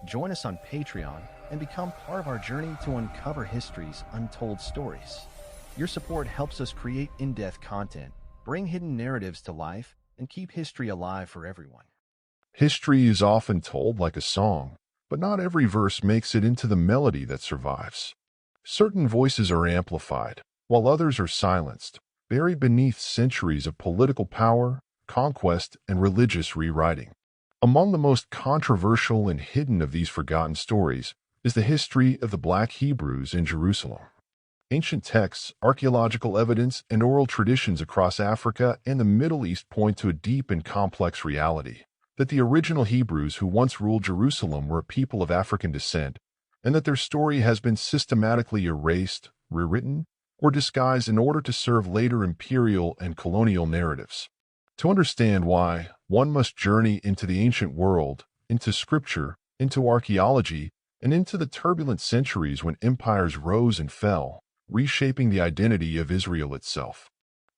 Join us on Patreon and become part of our journey to uncover history's untold stories. Your support helps us create in-depth content, bring hidden narratives to life, and keep history alive for everyone. History is often told like a song, but not every verse makes it into the melody that survives. Certain voices are amplified, while others are silenced, buried beneath centuries of political power, conquest, and religious rewriting. Among the most controversial and hidden of these forgotten stories is the history of the Black Hebrews in Jerusalem. Ancient texts, archaeological evidence, and oral traditions across Africa and the Middle East point to a deep and complex reality: that the original Hebrews who once ruled Jerusalem were a people of African descent, and that their story has been systematically erased, rewritten, or disguised in order to serve later imperial and colonial narratives. To understand why, one must journey into the ancient world, into scripture, into archaeology, and into the turbulent centuries when empires rose and fell, reshaping the identity of Israel itself.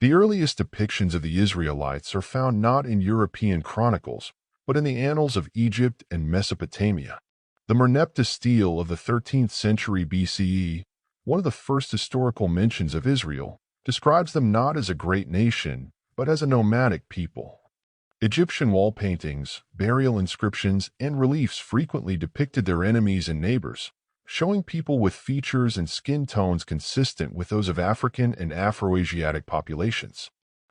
The earliest depictions of the Israelites are found not in European chronicles, but in the annals of Egypt and Mesopotamia. The Merneptah stele of the 13th century BCE, one of the first historical mentions of Israel, describes them not as a great nation, but as a nomadic people. Egyptian wall paintings, burial inscriptions, and reliefs frequently depicted their enemies and neighbors, showing people with features and skin tones consistent with those of African and Afro-Asiatic populations.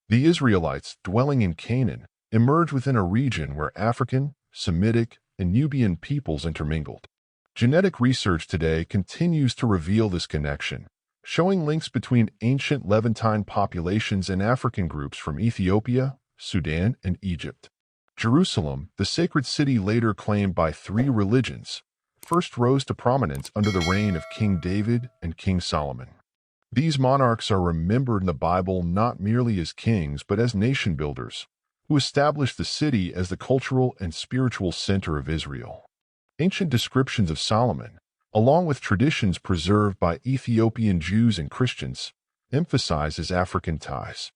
The Israelites, dwelling in Canaan, emerged within a region where African, Semitic, and Nubian peoples intermingled. Genetic research today continues to reveal this connection, showing links between ancient Levantine populations and African groups from Ethiopia, Sudan, and Egypt. Jerusalem, the sacred city later claimed by three religions, first rose to prominence under the reign of King David and King Solomon. These monarchs are remembered in the Bible not merely as kings but as nation builders, who established the city as the cultural and spiritual center of Israel. Ancient descriptions of Solomon, along with traditions preserved by Ethiopian Jews and Christians, emphasize his African ties.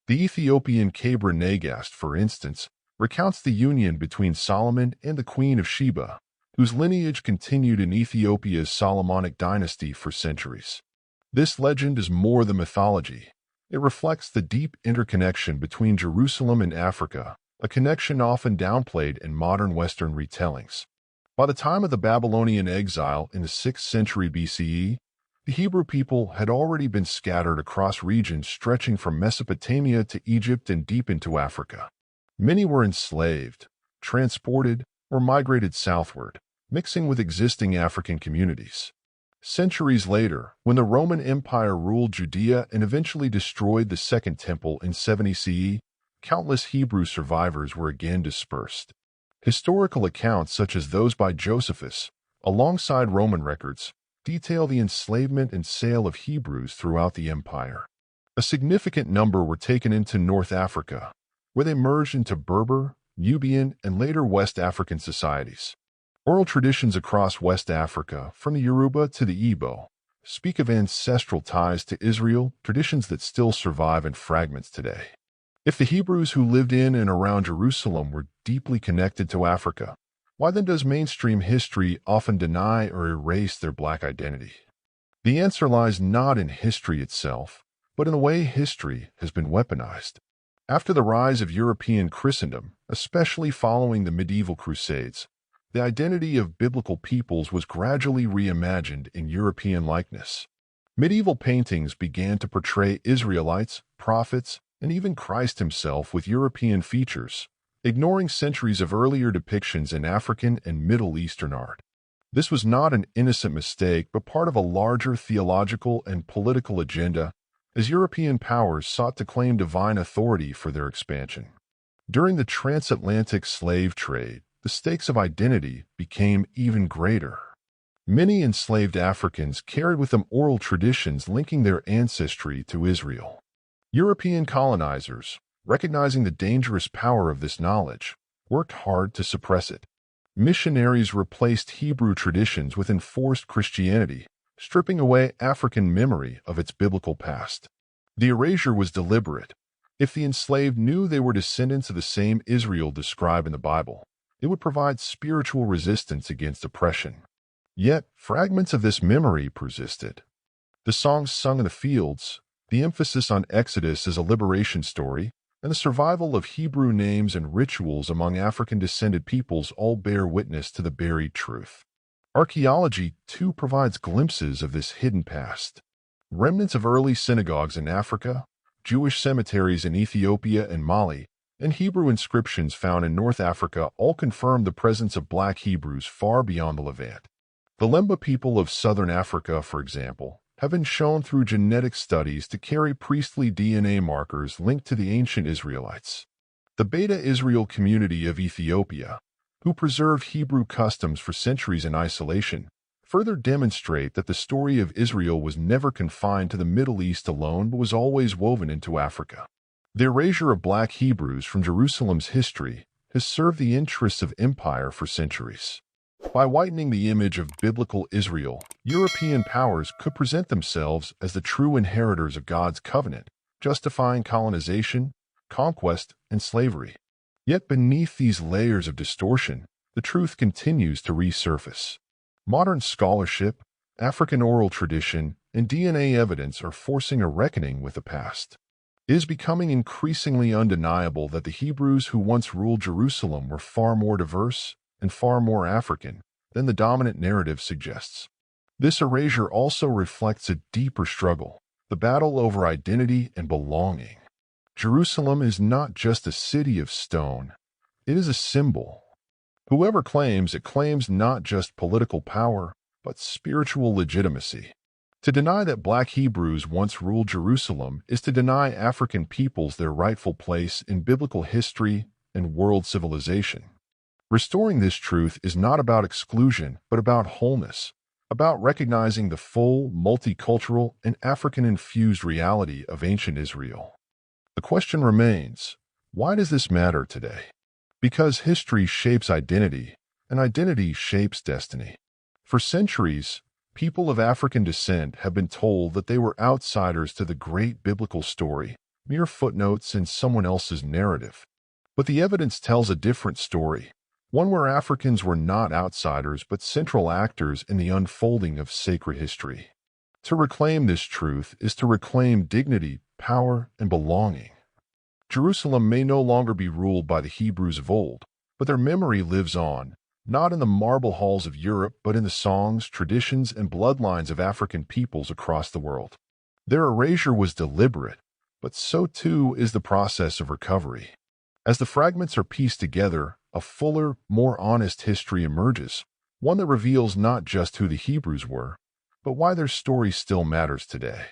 The Ethiopian Kabra Nagast, for instance, recounts the union between Solomon and the Queen of Sheba, whose lineage continued in Ethiopia's Solomonic dynasty for centuries. This legend is more than mythology. It reflects the deep interconnection between Jerusalem and Africa, a connection often downplayed in modern Western retellings. By the time of the Babylonian exile in the 6th century BCE, the Hebrew people had already been scattered across regions stretching from Mesopotamia to Egypt and deep into Africa. Many were enslaved, transported, or migrated southward, mixing with existing African communities. Centuries later, when the Roman Empire ruled Judea and eventually destroyed the Second Temple in 70 CE, countless Hebrew survivors were again dispersed. Historical accounts such as those by Josephus, alongside Roman records, detail the enslavement and sale of Hebrews throughout the empire. A significant number were taken into North Africa, where they merged into Berber, Nubian, and later West African societies. Oral traditions across West Africa, from the Yoruba to the Igbo, speak of ancestral ties to Israel, traditions that still survive in fragments today. If the Hebrews who lived in and around Jerusalem were deeply connected to Africa, why then does mainstream history often deny or erase their Black identity? The answer lies not in history itself, but in the way history has been weaponized. After the rise of European Christendom, especially following the medieval Crusades, the identity of biblical peoples was gradually reimagined in European likeness. Medieval paintings began to portray Israelites, prophets, and even Christ himself with European features, ignoring centuries of earlier depictions in African and Middle Eastern art. This was not an innocent mistake, but part of a larger theological and political agenda as European powers sought to claim divine authority for their expansion. During the transatlantic slave trade, the stakes of identity became even greater. Many enslaved Africans carried with them oral traditions linking their ancestry to Israel. European colonizers, recognizing the dangerous power of this knowledge, worked hard to suppress it. Missionaries replaced Hebrew traditions with enforced Christianity, stripping away African memory of its biblical past. The erasure was deliberate. If the enslaved knew they were descendants of the same Israel described in the Bible, It would provide spiritual resistance against oppression. Yet, fragments of this memory persisted. The songs sung in the fields, the emphasis on Exodus as a liberation story, and the survival of Hebrew names and rituals among African-descended peoples all bear witness to the buried truth. Archaeology, too, provides glimpses of this hidden past. Remnants of early synagogues in Africa, Jewish cemeteries in Ethiopia and Mali, and Hebrew inscriptions found in North Africa all confirm the presence of Black Hebrews far beyond the Levant. The Lemba people of southern Africa, for example, have been shown through genetic studies to carry priestly DNA markers linked to the ancient Israelites. The Beta Israel community of Ethiopia, who preserved Hebrew customs for centuries in isolation, further demonstrate that the story of Israel was never confined to the Middle East alone but was always woven into Africa. The erasure of Black Hebrews from Jerusalem's history has served the interests of empire for centuries. By whitening the image of biblical Israel, European powers could present themselves as the true inheritors of God's covenant, justifying colonization, conquest, and slavery. Yet beneath these layers of distortion, the truth continues to resurface. Modern scholarship, African oral tradition, and DNA evidence are forcing a reckoning with the past. It is becoming increasingly undeniable that the Hebrews who once ruled Jerusalem were far more diverse and far more African than the dominant narrative suggests. This erasure also reflects a deeper struggle, the battle over identity and belonging. Jerusalem is not just a city of stone, it is a symbol. Whoever claims it claims not just political power, but spiritual legitimacy. To deny that Black Hebrews once ruled Jerusalem is to deny African peoples their rightful place in biblical history and world civilization. Restoring this truth is not about exclusion, but about wholeness, about recognizing the full, multicultural, and African-infused reality of ancient Israel. The question remains, why does this matter today? Because history shapes identity, and identity shapes destiny. For centuries, people of African descent have been told that they were outsiders to the great biblical story, mere footnotes in someone else's narrative. But the evidence tells a different story, one where Africans were not outsiders but central actors in the unfolding of sacred history. To reclaim this truth is to reclaim dignity, power, and belonging. Jerusalem may no longer be ruled by the Hebrews of old, but their memory lives on, not in the marble halls of Europe, but in the songs, traditions, and bloodlines of African peoples across the world. Their erasure was deliberate, but so too is the process of recovery. As the fragments are pieced together, a fuller, more honest history emerges, one that reveals not just who the Hebrews were, but why their story still matters today.